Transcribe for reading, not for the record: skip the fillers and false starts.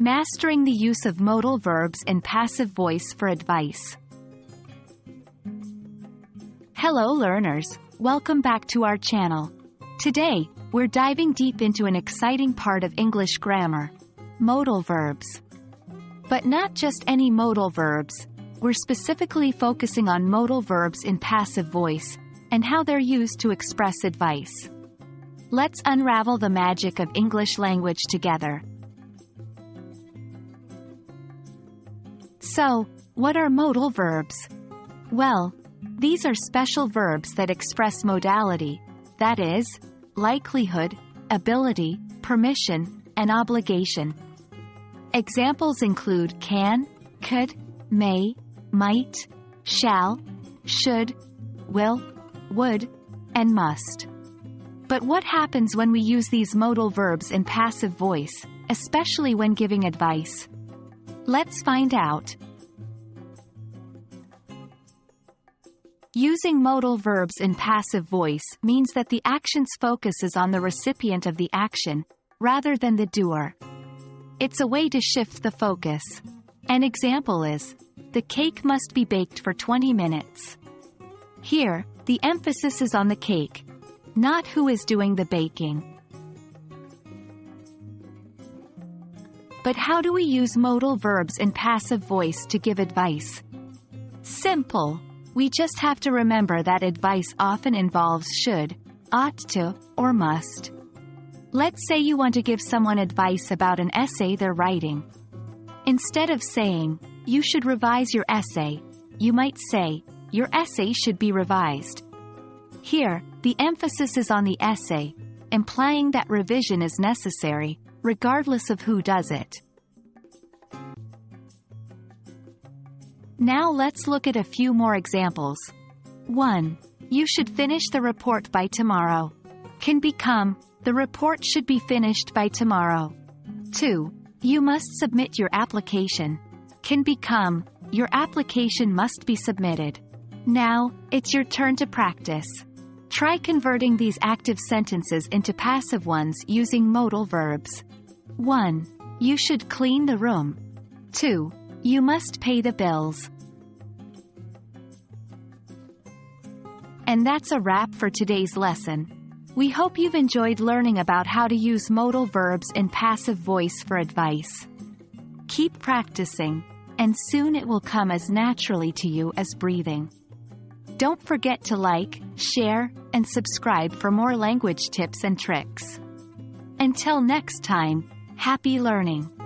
Mastering the use of modal verbs in passive voice for advice. Hello learners, welcome back to our channel. Today, we're diving deep into an exciting part of English grammar, modal verbs. But not just any modal verbs, we're specifically focusing on modal verbs in passive voice, and how they're used to express advice. Let's unravel the magic of English language together. So, what are modal verbs? Well, these are special verbs that express modality, that is, likelihood, ability, permission, and obligation. Examples include can, could, may, might, shall, should, will, would, and must. But what happens when we use these modal verbs in passive voice, especially when giving advice? Let's find out. Using modal verbs in passive voice means that the action's focus is on the recipient of the action, rather than the doer. It's a way to shift the focus. An example is, the cake must be baked for 20 minutes. Here, the emphasis is on the cake, not who is doing the baking. But how do we use modal verbs in passive voice to give advice? Simple. We just have to remember that advice often involves should, ought to, or must. Let's say you want to give someone advice about an essay they're writing. Instead of saying, you should revise your essay, you might say, your essay should be revised. Here, the emphasis is on the essay, implying that revision is necessary, regardless of who does it. Now let's look at a few more examples. 1. You should finish the report by tomorrow. Can become, the report should be finished by tomorrow. 2. You must submit your application. Can become, your application must be submitted. Now, it's your turn to practice. Try converting these active sentences into passive ones using modal verbs. 1. You should clean the room. 2. You must pay the bills. And that's a wrap for today's lesson. We hope you've enjoyed learning about how to use modal verbs in passive voice for advice. Keep practicing, and soon it will come as naturally to you as breathing. Don't forget to like, share, and subscribe for more language tips and tricks. Until next time, happy learning!